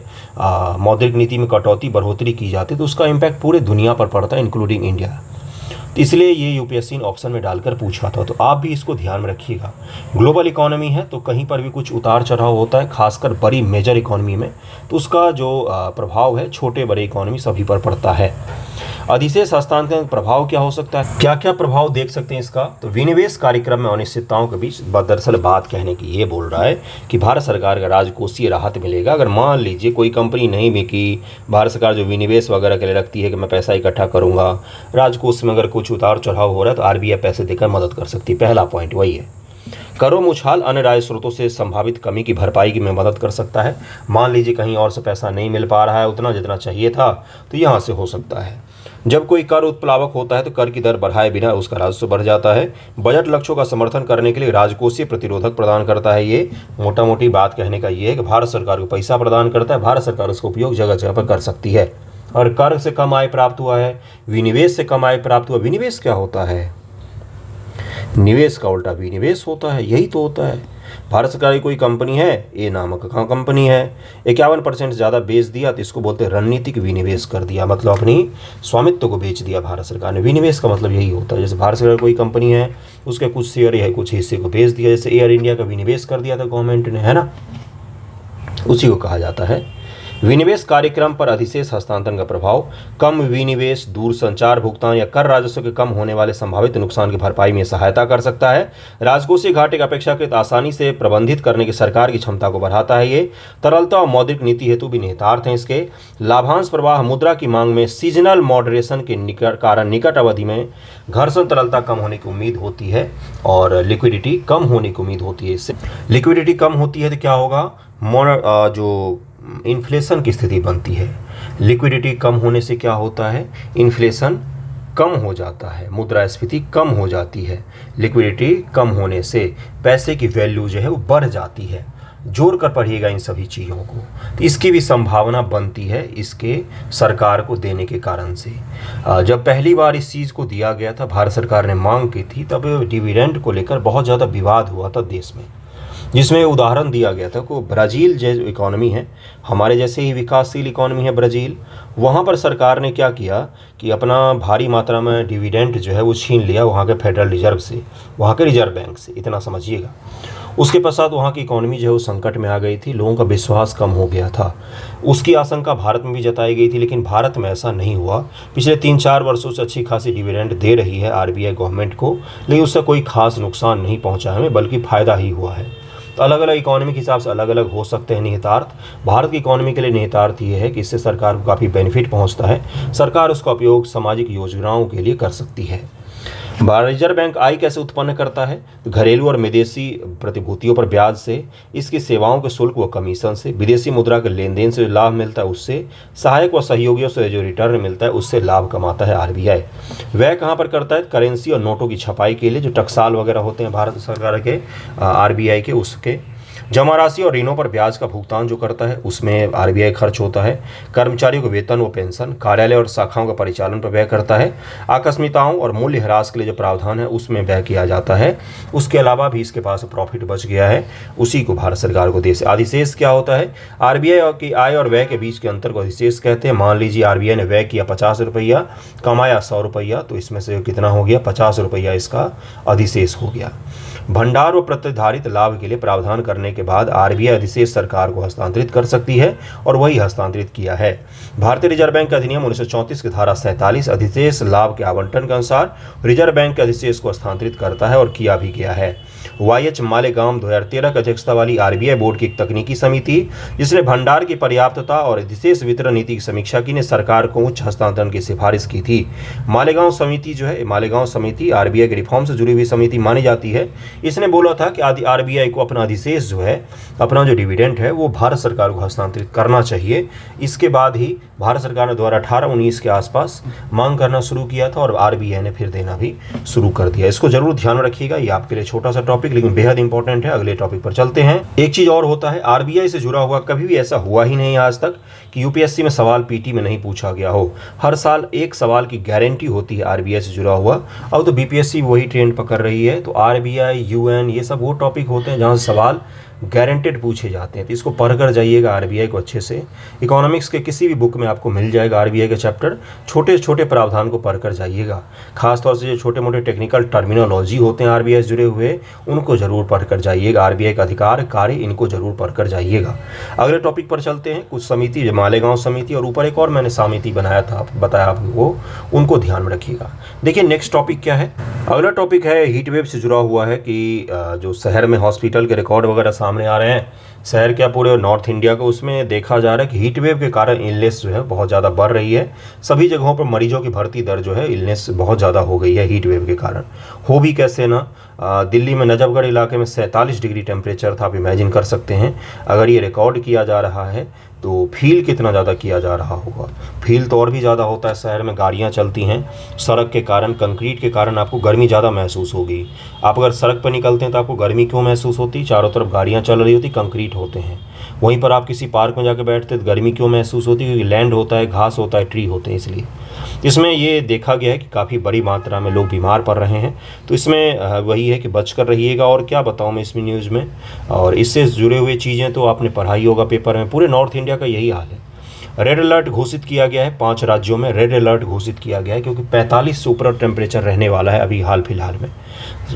मौद्रिक नीति में कटौती बढ़ोतरी की जाती है, तो उसका इम्पैक्ट पूरे दुनिया पर पड़ता है, इंक्लूडिंग इंडिया। तो इसलिए ये यूपीएससी ने ऑप्शन में डालकर पूछा था। तो आप भी इसको ध्यान में रखिएगा। ग्लोबल इकोनॉमी है तो कहीं पर भी कुछ उतार चढ़ाव होता है, खासकर बड़ी मेजर इकोनॉमी में, तो उसका जो प्रभाव है छोटे बड़े इकोनॉमी सभी पर पड़ता है। अधिशेष हस्तांतरण का प्रभाव क्या हो सकता है, क्या क्या प्रभाव देख सकते हैं इसका। तो विनिवेश कार्यक्रम में अनिश्चितताओं के बीच दरअसल बात कहने की ये बोल रहा है कि भारत सरकार का राजकोषीय राहत मिलेगा। अगर मान लीजिए कोई कंपनी नहीं बिकी, भारत सरकार जो विनिवेश वगैरह के लिए रखती है कि मैं पैसा इकट्ठा करूंगा, राजकोष में अगर कुछ उतार चढ़ाव हो रहा है तो आरबीआई पैसे देकर मदद कर सकती है। पहला पॉइंट वही है। करों में उछाल अन्य राजस्व स्रोतों से संभावित कमी की भरपाई की में मदद कर सकता है। मान लीजिए कहीं और से पैसा नहीं मिल पा रहा है उतना जितना चाहिए था, तो यहाँ से हो सकता है। जब कोई कर उत्प्लावक होता है तो कर की दर बढ़ाए बिना उसका राजस्व बढ़ जाता है। बजट लक्ष्यों का समर्थन करने के लिए राजकोषीय प्रतिरोधक प्रदान करता है। ये मोटा मोटी बात कहने का ये है कि भारत सरकार को पैसा प्रदान करता है, भारत सरकार उसका उपयोग जगह जगह पर कर सकती है। और कर से कम आय प्राप्त हुआ है, विनिवेश से कम आय प्राप्त हुआ। विनिवेश क्या होता है, निवेश का उल्टा विनिवेश होता है, यही तो होता है। भारत सरकार की कोई कंपनी है, ए नामक कंपनी है, 51% ज़्यादा बेच दिया तो इसको बोलते हैं रणनीतिक विनिवेश कर दिया, मतलब अपनी स्वामित्व को बेच दिया भारत सरकार ने। विनिवेश का मतलब यही होता है। जैसे भारत सरकार कोई कंपनी है, उसके कुछ शेयर या कुछ हिस्से को बेच दिया, जैसे एयर इंडिया का विनिवेश कर दिया था गवर्नमेंट ने, है ना, उसी को कहा जाता है। विनिवेश कार्यक्रम पर अधिशेष हस्तांतरण का प्रभाव, कम विनिवेश दूरसंचार भुगतान या कर राजस्व के कम होने वाले संभावित नुकसान की भरपाई में सहायता कर सकता है। राजकोषीय घाटे का अपेक्षाकृत आसानी से प्रबंधित करने की सरकार की क्षमता को बढ़ाता है। ये तरलता और मौद्रिक नीति हेतु भी निहितार्थ हैं इसके। लाभांश प्रवाह, मुद्रा की मांग में सीजनल मॉडरेशन के कारण निकट अवधि में घर्षण तरलता कम होने की उम्मीद होती है और लिक्विडिटी कम होने की उम्मीद होती है। इससे लिक्विडिटी कम होती है तो क्या होगा, जो इन्फ्लेशन की स्थिति बनती है। लिक्विडिटी कम होने से क्या होता है, इन्फ्लेशन कम हो जाता है, मुद्रास्फीति कम हो जाती है। लिक्विडिटी कम होने से पैसे की वैल्यू जो है वो बढ़ जाती है। जोड़ कर पढ़िएगा इन सभी चीज़ों को, तो इसकी भी संभावना बनती है इसके सरकार को देने के कारण से। जब पहली बार इस चीज़ को दिया गया था, भारत सरकार ने मांग की थी, तब डिविडेंड को लेकर बहुत ज़्यादा विवाद हुआ था देश में, जिसमें उदाहरण दिया गया था कि ब्राज़ील जो इकोनॉमी है, हमारे जैसे ही विकासशील इकोनॉमी है ब्राज़ील, वहाँ पर सरकार ने क्या किया कि अपना भारी मात्रा में डिविडेंड जो है वो छीन लिया वहाँ के फेडरल रिजर्व से, वहाँ के रिजर्व बैंक से, इतना समझिएगा। उसके पश्चात वहाँ की इकोनॉमी जो है वो संकट में आ गई थी, लोगों का विश्वास कम हो गया था। उसकी आशंका भारत में भी जताई गई थी, लेकिन भारत में ऐसा नहीं हुआ। पिछले 3-4 वर्षों से अच्छी खासी डिविडेंड दे रही है आरबीआई गवर्नमेंट को, लेकिन उससे कोई खास नुकसान नहीं पहुँचा हमें, बल्कि फ़ायदा ही हुआ है। तो अलग अलग इकोनॉमी के हिसाब से अलग अलग हो सकते हैं निहितार्थ। भारत की इकोनॉमी के लिए निहितार्थ ये है कि इससे सरकार को काफ़ी बेनिफिट पहुंचता है, सरकार उसका उपयोग सामाजिक योजनाओं के लिए कर सकती है। रिजर्व बैंक आय कैसे उत्पन्न करता है, तो घरेलू और विदेशी प्रतिभूतियों पर ब्याज से, इसकी सेवाओं के शुल्क व कमीशन से, विदेशी मुद्रा के लेन देन से जो लाभ मिलता है उससे, सहायक व सहयोगियों से जो रिटर्न मिलता है उससे लाभ कमाता है आरबीआई। वह कहाँ पर करता है, करेंसी और नोटों की छपाई के लिए जो टकसाल वगैरह होते हैं भारत सरकार के आरबीआई के, उसके जमा राशि और ऋणों पर ब्याज का भुगतान जो करता है उसमें आरबीआई खर्च होता है। कर्मचारियों को वेतन व पेंशन, कार्यालय और शाखाओं का परिचालन पर व्यय करता है। आकस्मिकताओं और मूल्य ह्रास के लिए जो प्रावधान है उसमें व्यय किया जाता है। उसके अलावा भी इसके पास प्रॉफिट बच गया है, उसी को भारत सरकार को दे। अधिशेष क्या होता है, आरबीआई की आय और व्यय के बीच के अंतर को अधिशेष कहते हैं। मान लीजिए आरबीआई ने व्यय किया 50 रुपया, कमाया 100 रुपया, तो इसमें से कितना हो गया, 50 रुपया इसका अधिशेष हो गया। भंडार व प्रतिधारित लाभ के लिए प्रावधान करने के बाद आरबीआई अधिशेष सरकार को हस्तांतरित कर सकती है और वही हस्तांतरित किया है। भारतीय रिजर्व बैंक का अधिनियम 1934 की धारा 47 अधिशेष लाभ के आवंटन के अनुसार रिजर्व बैंक के अधिशेष को हस्तांतरित करता है और किया भी गया है। वाईएच मालेगाम 2013 की अध्यक्षता वाली आरबीआई बोर्ड की एक तकनीकी समिति, जिसने भंडार की पर्याप्तता और अधिशेष वितरण नीति की समीक्षा की, ने सरकार को उच्च हस्तांतरण की सिफारिश की थी। मालेगांव समिति जो है, मालेगांव समिति आरबीआई के रिफॉर्म से जुड़ी हुई समिति मानी जाती है। इसने बोला था कि आरबीआई को अपना अधिशेष जो है, अपना जो डिविडेंड है वो भारत सरकार को हस्तांतरित करना चाहिए। इसके बाद ही भारत सरकार ने 2018-19 के आसपास मांग करना शुरू किया था और आरबीआई ने फिर देना भी शुरू कर दिया। इसको जरूर ध्यान में रखिएगा, ये आपके लिए छोटा सा टॉपिक लेकिन बेहद इंपॉर्टेंट है। अगले टॉपिक पर चलते हैं। एक चीज और होता है, आरबीआई से जुड़ा हुआ कभी भी ऐसा हुआ ही नहीं आज तक कि यूपीएससी में सवाल पीटी में नहीं पूछा गया हो। हर साल एक सवाल की गारंटी होती है आरबीआई से जुड़ा हुआ। अब तो बीपीएससी वही ट्रेंड पकड़ रही है, तो आरबीआई, यूएन, ये सब वो टॉपिक होते हैं जहाँ से सवाल गारंटेड पूछे जाते हैं। तो इसको पढ़ कर जाइएगा आरबीआई को अच्छे से। इकोनॉमिक्स के किसी भी बुक में आपको मिल जाएगा आरबीआई का चैप्टर, छोटे छोटे प्रावधान को पढ़ कर जाइएगा। खासतौर से जो छोटे मोटे टेक्निकल टर्मिनोलॉजी होते हैं आरबीआई से जुड़े हुए, उनको जरूर पढ़ कर जाइएगा। आरबीआई का अधिकार कार्य इनको जरूर पढ़ कर जाइएगा। अगले टॉपिक पर चलते हैं। कुछ समिति, मालेगांव समिति और ऊपर एक और मैंने समिति बनाया था, बताया आपको, उनको ध्यान में रखिएगा। देखिए नेक्स्ट टॉपिक क्या है। अगला टॉपिक है हीट वेव से जुड़ा हुआ है कि जो शहर में हॉस्पिटल के रिकॉर्ड वगैरह सामने आ रहे हैं, शहर क्या पूरे नॉर्थ इंडिया को, उसमें देखा जा रहा है कि हीट वेव के कारण इलनेस जो है बहुत ज़्यादा बढ़ रही है। सभी जगहों पर मरीजों की भर्ती दर जो है इलनेस बहुत ज़्यादा हो गई है हीट वेव के कारण। हो भी कैसे ना, दिल्ली में नजफगढ़ इलाके में 47 डिग्री टेम्परेचर था। आप इमेजिन कर सकते हैं अगर ये रिकॉर्ड किया जा रहा है तो फील कितना ज़्यादा किया जा रहा होगा। फील तो और भी ज़्यादा होता है, शहर में गाड़ियाँ चलती हैं, सड़क के कारण, कंक्रीट के कारण आपको गर्मी ज़्यादा महसूस होगी। आप अगर सड़क पर निकलते हैं तो आपको गर्मी क्यों महसूस होती? चारों तरफ गाड़ियाँ चल रही होती, कंक्रीट होते हैं। वहीं पर आप किसी पार्क में जाकर बैठते तो गर्मी क्यों महसूस होती? क्योंकि लैंड होता है, घास होता है, ट्री होते हैं। इसलिए इसमें ये देखा गया है कि काफ़ी बड़ी मात्रा में लोग बीमार पड़ रहे हैं। तो इसमें वही है कि बच कर रहिएगा। और क्या बताऊँ मैं इसमें न्यूज़ में, और इससे जुड़े हुए चीज़ें तो आपने पढ़ाई होगा पेपर में। पूरे नॉर्थ इंडिया का यही हाल है। रेड अलर्ट घोषित किया गया है, 5 राज्यों में रेड अलर्ट घोषित किया गया है, क्योंकि 45 से ऊपर टेम्परेचर रहने वाला है अभी हाल फिलहाल में,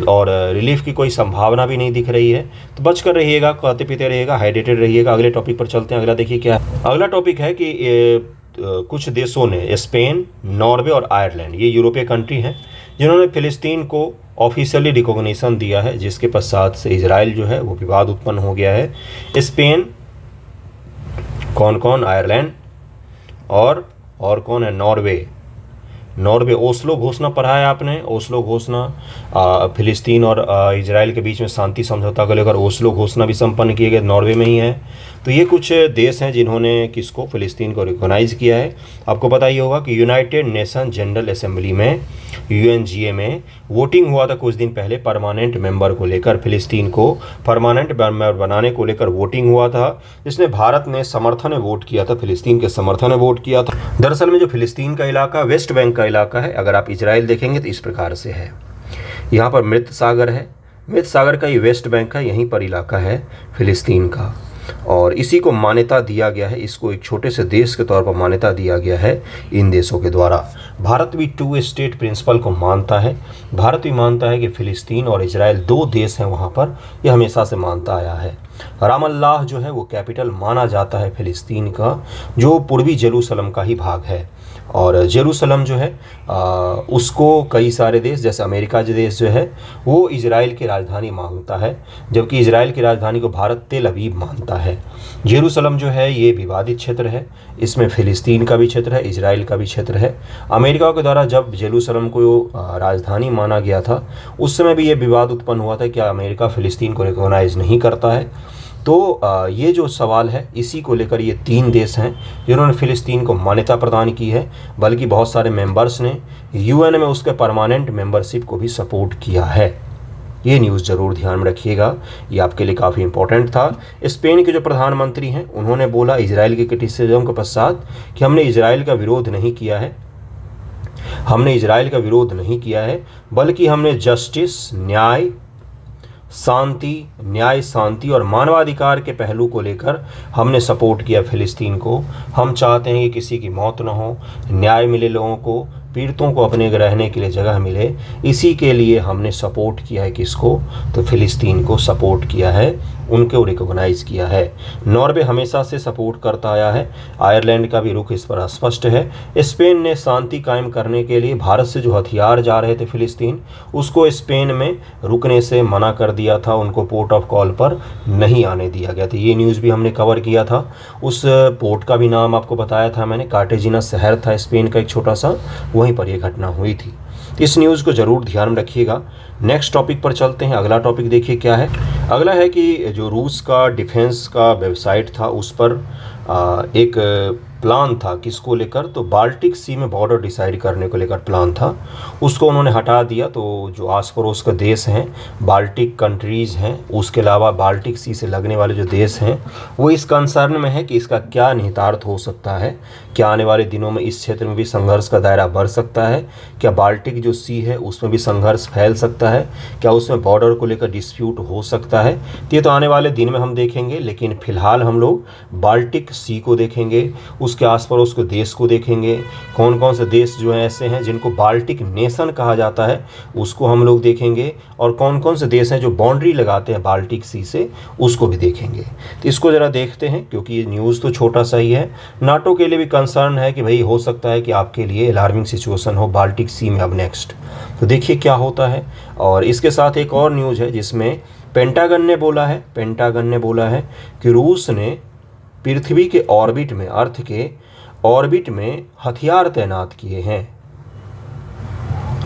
और रिलीफ की कोई संभावना भी नहीं दिख रही है। तो बच कर रहिएगा, खाते पीते रहिएगा, हाइड्रेटेड रहिएगा। अगले टॉपिक पर चलते हैं। अगला देखिए क्या है। अगला टॉपिक है कि कुछ देशों ने, स्पेन, नॉर्वे और आयरलैंड, ये यूरोपीय कंट्री हैं जिन्होंने फ़िलिस्तीन को ऑफिशियली रिकॉग्निशन दिया है, जिसके पश्चात से इजराइल जो है वो विवाद उत्पन्न हो गया है। स्पेन, कौन, आयरलैंड और कौन है? नॉर्वे। ओस्लो घोषणा पढ़ा है आपने, ओस्लो घोषणा। फिलिस्तीन और इजराइल के बीच में शांति समझौता को लेकर ओस्लो घोषणा भी संपन्न किए गए, नॉर्वे में ही है। तो ये कुछ देश हैं जिन्होंने किसको, फिलिस्तीन को रिकॉग्नाइज किया है। आपको पता ही होगा कि यूनाइटेड नेशन जनरल असेंबली में, यूएनजीए में वोटिंग हुआ था कुछ दिन पहले परमानेंट मेंबर को लेकर। फिलिस्तीन को परमानेंट मेंबर बनाने को लेकर वोटिंग हुआ था, जिसमें भारत ने समर्थन में वोट किया था, फिलिस्तीन के समर्थन में वोट किया था। दरअसल में जो फिलिस्तीन का इलाका वेस्ट बैंक का इलाका है, अगर आप इजराइल देखेंगे तो इस प्रकार से है। यहाँ पर मृत सागर है, मृत सागर का ये वेस्ट बैंक का यहीं पर इलाका है फिलिस्तीन का, और इसी को मान्यता दिया गया है। इसको एक छोटे से देश के तौर पर मान्यता दिया गया है इन देशों के द्वारा। भारत भी 2 स्टेट प्रिंसिपल को मानता है। भारत भी मानता है कि फिलिस्तीन और इजराइल 2 देश हैं वहाँ पर, यह हमेशा से मानता आया है। रामल्लाह जो है वो कैपिटल माना जाता है फिलिस्तीन का, जो पूर्वी जेरूसलम का ही भाग है। और जेरूसलम जो है उसको कई सारे देश, जैसे अमेरिका जो देश जो है वो इजराइल की राजधानी मानता है, जबकि इजराइल की राजधानी को भारत तेल अवीव मानता है। जेरूसलम जो है ये विवादित क्षेत्र है, इसमें फिलिस्तीन का भी क्षेत्र है, इजराइल का भी क्षेत्र है। अमेरिका के द्वारा जब जेरूसलम को राजधानी माना गया था, उस समय भी ये विवाद उत्पन्न हुआ था कि अमेरिका फिलिस्तीन को रिकॉग्नाइज नहीं करता है। तो ये जो सवाल है, इसी को लेकर ये 3 देश हैं जिन्होंने फ़िलिस्तीन को मान्यता प्रदान की है, बल्कि बहुत सारे मेंबर्स ने यूएन में उसके परमानेंट मेंबरशिप को भी सपोर्ट किया है। ये न्यूज़ ज़रूर ध्यान में रखिएगा, ये आपके लिए काफ़ी इंपॉर्टेंट था। स्पेन के जो प्रधानमंत्री हैं उन्होंने बोला इजराइल के क्रिटिसिज्म के पश्चात कि हमने इजराइल का विरोध नहीं किया है, हमने इजराइल का विरोध नहीं किया है, बल्कि हमने जस्टिस, न्याय, शांति और मानवाधिकार के पहलू को लेकर हमने सपोर्ट किया फ़िलिस्तीन को। हम चाहते हैं कि किसी की मौत न हो, न्याय मिले लोगों को, पीड़ितों को अपने रहने के लिए जगह मिले, इसी के लिए हमने सपोर्ट किया है किसको? तो फ़िलिस्तीन को सपोर्ट किया है, उनको रिकॉग्नाइज़ किया है। नॉर्वे हमेशा से सपोर्ट करता आया है, आयरलैंड का भी रुख इस पर स्पष्ट है। स्पेन ने शांति कायम करने के लिए भारत से जो हथियार जा रहे थे फ़िलिस्तीन, उसको स्पेन में रुकने से मना कर दिया था, उनको पोर्ट ऑफ कॉल पर नहीं आने दिया गया था। ये न्यूज़ भी हमने कवर किया था। उस पोर्ट का भी नाम आपको बताया था मैंने, कार्टेजिना शहर था स्पेन का एक छोटा सा, वहीं पर यह घटना हुई थी। इस न्यूज़ को ज़रूर ध्यान में रखिएगा। नेक्स्ट टॉपिक पर चलते हैं। अगला टॉपिक देखिए क्या है। अगला है कि जो रूस का डिफेंस का वेबसाइट था उस पर एक प्लान था किसको लेकर, तो बाल्टिक सी में बॉर्डर डिसाइड करने को लेकर प्लान था, उसको उन्होंने हटा दिया। तो जो आस पड़ोस के देश हैं, बाल्टिक कंट्रीज़ हैं, उसके अलावा बाल्टिक सी से लगने वाले जो देश हैं, वो इस कंसर्न में है कि इसका क्या निहितार्थ हो सकता है, क्या आने वाले दिनों में इस क्षेत्र में भी संघर्ष का दायरा बढ़ सकता है, क्या बाल्टिक जो सी है उसमें भी संघर्ष फैल सकता है, क्या उसमें बॉर्डर को लेकर डिस्प्यूट हो सकता है। तो ये तो आने वाले दिन में हम देखेंगे, लेकिन फ़िलहाल हम लोग बाल्टिक सी को देखेंगे, उसके आस पड़ोस के देश को देखेंगे, कौन कौन से देश जो हैं ऐसे हैं जिनको बाल्टिक नेशन कहा जाता है उसको हम लोग देखेंगे, और कौन कौन से देश हैं जो बाउंड्री लगाते हैं बाल्टिक सी से उसको भी देखेंगे। तो इसको ज़रा देखते हैं, क्योंकि ये न्यूज़ तो छोटा सा ही है। नाटो के लिए भी कंसर्न है कि भाई हो सकता है कि आपके लिए अलार्मिंग सिचुएशन हो बाल्टिक सी में अब नेक्स्ट। तो देखिए क्या होता है। और इसके साथ एक और न्यूज़ है जिसमें पेंटागन ने बोला है कि रूस ने पृथ्वी के ऑर्बिट में, अर्थ के ऑर्बिट में हथियार तैनात किए हैं।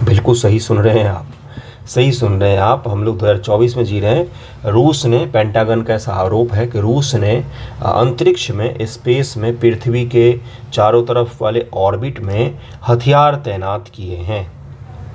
बिल्कुल सही सुन रहे हैं आप, हम लोग 2024 में जी रहे हैं। रूस ने, पेंटागन का ऐसा आरोप है कि रूस ने अंतरिक्ष में, स्पेस में, पृथ्वी के चारों तरफ वाले ऑर्बिट में हथियार तैनात किए हैं।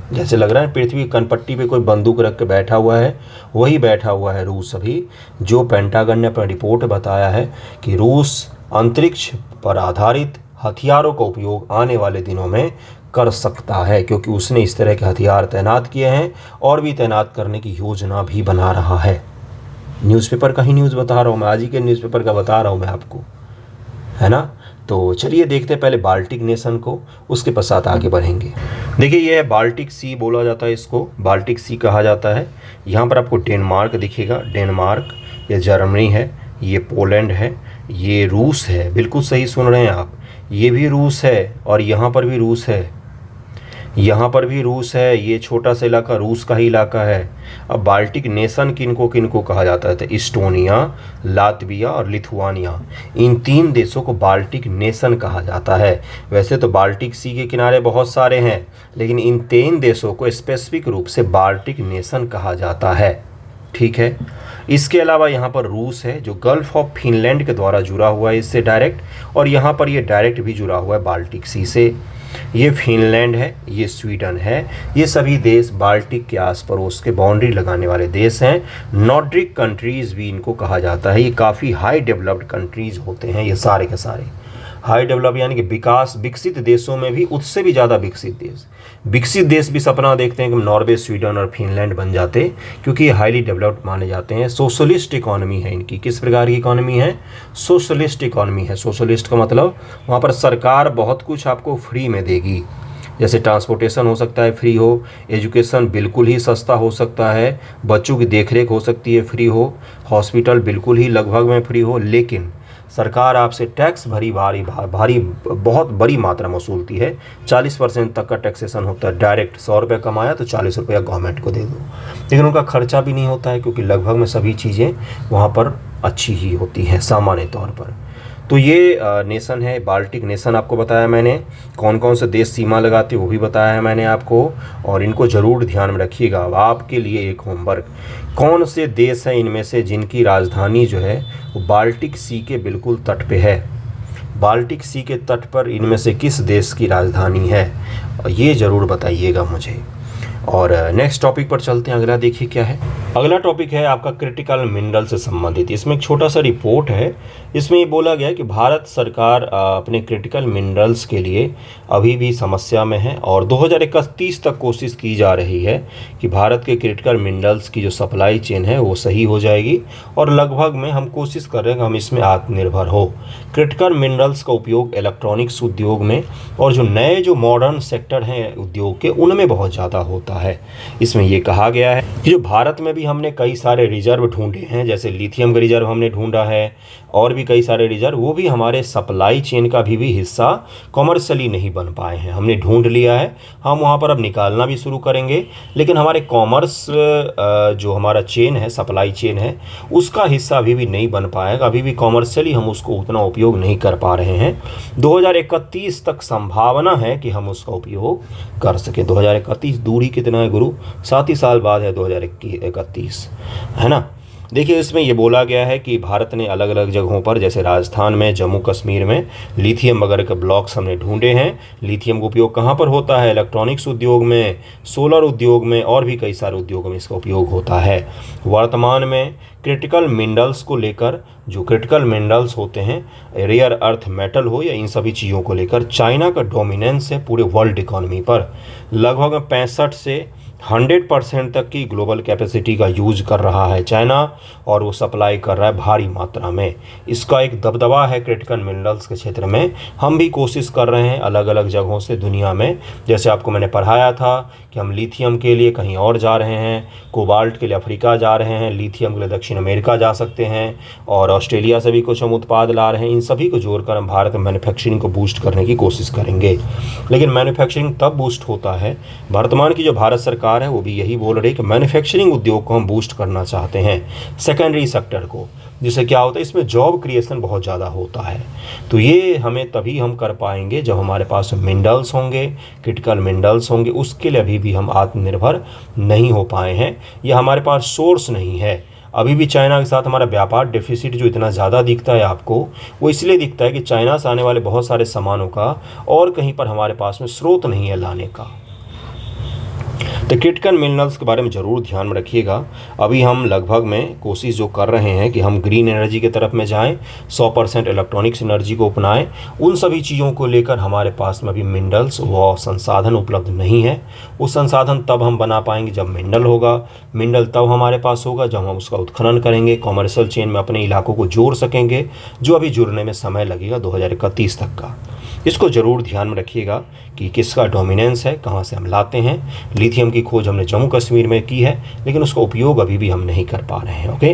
जैसे लग रहा है पृथ्वी की कनपट्टी पे कोई बंदूक रख के बैठा हुआ है, वही बैठा हुआ है रूस अभी। जो पेंटागन ने अपना रिपोर्ट बताया है कि रूस अंतरिक्ष पर आधारित हथियारों का उपयोग आने वाले दिनों में कर सकता है, क्योंकि उसने इस तरह के हथियार तैनात किए हैं और भी तैनात करने की योजना भी बना रहा है। न्यूज़पेपर का ही न्यूज़ बता रहा हूँ मैं, आज ही के न्यूज़पेपर का बता रहा हूँ मैं आपको, है ना। तो चलिए देखते हैं पहले बाल्टिक नेशन को, उसके पश्चात आगे बढ़ेंगे। देखिए ये है बाल्टिक सी, बोला जाता है इसको, बाल्टिक सी कहा जाता है। यहाँ पर आपको डेनमार्क दिखेगा, डेनमार्क, ये जर्मनी है, ये पोलैंड है, ये रूस है, बिल्कुल सही सुन रहे हैं आप, ये भी रूस है, और यहाँ पर भी रूस है, यहाँ पर भी रूस है। ये छोटा सा इलाका रूस का ही इलाका है। अब बाल्टिक नेशन किनको किनको कहा जाता है, तो इस्टोनिया, लातविया और लिथुआनिया, इन 3 देशों को बाल्टिक नेशन कहा जाता है। वैसे तो बाल्टिक सी के किनारे बहुत सारे हैं, लेकिन इन 3 देशों को स्पेसिफिक रूप से बाल्टिक नेशन कहा जाता है, ठीक है। इसके अलावा यहाँ पर रूस है जो गल्फ ऑफ फिनलैंड के द्वारा जुड़ा हुआ है इससे डायरेक्ट, और यहाँ पर ये डायरेक्ट भी जुड़ा हुआ है बाल्टिक सी से। ये फिनलैंड है, ये स्वीडन है, ये सभी देश बाल्टिक के आस पड़ोस के बाउंड्री लगाने वाले देश हैं। नॉर्डिक कंट्रीज़ भी इनको कहा जाता है। ये काफ़ी हाई डेवलप्ड कंट्रीज़ होते हैं, ये सारे के सारे हाई डेवलप, यानी कि विकसित देशों में भी उससे भी ज़्यादा विकसित देश भी सपना देखते हैं कि नॉर्वे, स्वीडन और फिनलैंड बन जाते, क्योंकि ये हाईली डेवलप्ड माने जाते हैं। सोशलिस्ट इकोनॉमी है इनकी। किस प्रकार की इकोनॉमी है? सोशलिस्ट इकोनॉमी है। सोशलिस्ट का मतलब वहाँ पर सरकार बहुत कुछ आपको फ्री में देगी, जैसे ट्रांसपोर्टेशन हो सकता है फ्री हो, एजुकेशन बिल्कुल ही सस्ता हो सकता है, बच्चों की देखरेख हो सकती है फ्री हो, हॉस्पिटल बिल्कुल ही लगभग में फ्री हो, लेकिन सरकार आपसे टैक्स भारी बहुत बड़ी मात्रा में वसूलती है। 40% तक का टैक्सेशन होता है डायरेक्ट। 100 रुपये कमाया तो 40 रुपया गवर्नमेंट को दे दो, लेकिन उनका खर्चा भी नहीं होता है, क्योंकि लगभग में सभी चीज़ें वहाँ पर अच्छी ही होती हैं सामान्य तौर पर। तो ये नेशन है बाल्टिक नेशन। आपको बताया मैंने, कौन कौन से देश सीमा लगाते वो भी बताया है मैंने आपको, और इनको ज़रूर ध्यान में रखिएगा। अब आपके लिए एक होमवर्क, कौन से देश हैं इनमें से जिनकी राजधानी जो है वो बाल्टिक सी के बिल्कुल तट पे है? बाल्टिक सी के तट पर इनमें से किस देश की राजधानी है, ये ज़रूर बताइएगा मुझे। और नेक्स्ट टॉपिक पर चलते हैं। अगला देखिए क्या है। अगला टॉपिक है आपका क्रिटिकल मिनरल से संबंधित। इसमें एक छोटा सा रिपोर्ट है। इसमें ये बोला गया कि भारत सरकार अपने क्रिटिकल मिनरल्स के लिए अभी भी समस्या में है, और 2031 तक कोशिश की जा रही है कि भारत के क्रिटिकल मिनरल्स की जो सप्लाई चेन है वो सही हो जाएगी, और लगभग में हम कोशिश कर रहे हैं कि हम इसमें आत्मनिर्भर हो। क्रिटिकल मिनरल्स का उपयोग इलेक्ट्रॉनिक्स उद्योग में और जो नए जो मॉडर्न सेक्टर हैं उद्योग के, उनमें बहुत ज़्यादा होता है। इसमें ये कहा गया है कि जो भारत में भी हमने कई सारे रिजर्व ढूंढे हैं, जैसे लिथियम का रिजर्व हमने ढूंढा है और भी कई सारे रिजर्व, वो भी हमारे सप्लाई चेन का भी हिस्सा कॉमर्शियली नहीं बन पाए हैं। हमने ढूंढ लिया है, हम वहाँ पर अब निकालना भी शुरू करेंगे, लेकिन हमारे कॉमर्स जो हमारा चेन है, सप्लाई चेन है, उसका हिस्सा अभी भी नहीं बन पाएगा। अभी भी कॉमर्शियली हम उसको उतना उपयोग नहीं कर पा रहे हैं। 2031 तक संभावना है कि हम उसका उपयोग कर सके। 2031 दूरी कितना है गुरु? 7 ही साल बाद है 2031, है ना। देखिए इसमें ये बोला गया है कि भारत ने अलग अलग जगहों पर जैसे राजस्थान में, जम्मू कश्मीर में लिथियम वगैरह के ब्लॉक्स हमने ढूंढे हैं। लिथियम का उपयोग कहाँ पर होता है? इलेक्ट्रॉनिक्स उद्योग में, सोलर उद्योग में और भी कई सारे उद्योगों में इसका उपयोग होता है। वर्तमान में क्रिटिकल मिनरल्स को लेकर, जो क्रिटिकल मिनरल्स होते हैं, रेयर अर्थ मेटल हो या इन सभी चीज़ों को लेकर चाइना का डोमिनेंस है पूरे वर्ल्ड इकोनॉमी पर। लगभग 65 से 100% तक की ग्लोबल कैपेसिटी का यूज कर रहा है चाइना, और वो सप्लाई कर रहा है भारी मात्रा में। इसका एक दबदबा है क्रिटिकल मिनरल्स के क्षेत्र में। हम भी कोशिश कर रहे हैं अलग अलग जगहों से दुनिया में, जैसे आपको मैंने पढ़ाया था कि हम लिथियम के लिए कहीं और जा रहे हैं, कोबाल्ट के लिए अफ्रीका जा रहे हैं, लिथियम के लिए दक्षिण अमेरिका जा सकते हैं, और ऑस्ट्रेलिया से भी कुछ हम उत्पाद ला रहे हैं। इन सभी को जोड़कर हम भारत में मैन्युफैक्चरिंग को बूस्ट करने की कोशिश करेंगे। लेकिन मैन्युफैक्चरिंग तब बूस्ट होता है, वर्तमान की जो भारत सरकार है वो भी यही बोल रही है कि मैन्युफैक्चरिंग उद्योग को हम बूस्ट करना चाहते हैं, सेकेंडरी सेक्टर को, जिससे क्या होता है इसमें जॉब क्रिएशन बहुत ज़्यादा होता है। तो ये हमें तभी हम कर पाएंगे जब हमारे पास मिनरल्स होंगे, क्रिटिकल मिनरल्स होंगे। उसके लिए अभी भी हम आत्मनिर्भर नहीं हो पाए हैं, या हमारे पास सोर्स नहीं है। अभी भी चाइना के साथ हमारा व्यापार डेफिसिट जो इतना ज़्यादा दिखता है आपको, वो इसलिए दिखता है कि चाइना से आने वाले बहुत सारे सामानों का और कहीं पर हमारे पास में स्रोत नहीं है लाने का। तो क्रिटिकल मिनरल्स के बारे में ज़रूर ध्यान में रखिएगा। अभी हम लगभग में कोशिश जो कर रहे हैं कि हम ग्रीन एनर्जी की तरफ में जाएं, 100% इलेक्ट्रॉनिक्स एनर्जी को अपनाएं। उन सभी चीज़ों को लेकर हमारे पास में अभी मिनरल्स व संसाधन उपलब्ध नहीं है। वो संसाधन तब हम बना पाएंगे जब मिनरल होगा। मिनरल तब हमारे पास होगा जब हम उसका उत्खनन करेंगे, कॉमर्शियल चेन में अपने इलाकों को जोड़ सकेंगे, जो अभी जुड़ने में समय लगेगा 2031 तक का। इसको ज़रूर ध्यान में रखिएगा कि किसका डोमिनेंस है, कहाँ से हम लाते हैं। लिथियम की खोज हमने जम्मू कश्मीर में की है, लेकिन उसका उपयोग अभी भी हम नहीं कर पा रहे हैं। ओके,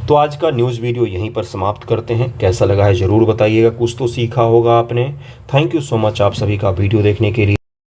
तो आज का न्यूज़ वीडियो यहीं पर समाप्त करते हैं। कैसा लगा है ज़रूर बताइएगा, कुछ तो सीखा होगा आपने। थैंक यू सो मच आप सभी का वीडियो देखने के लिए।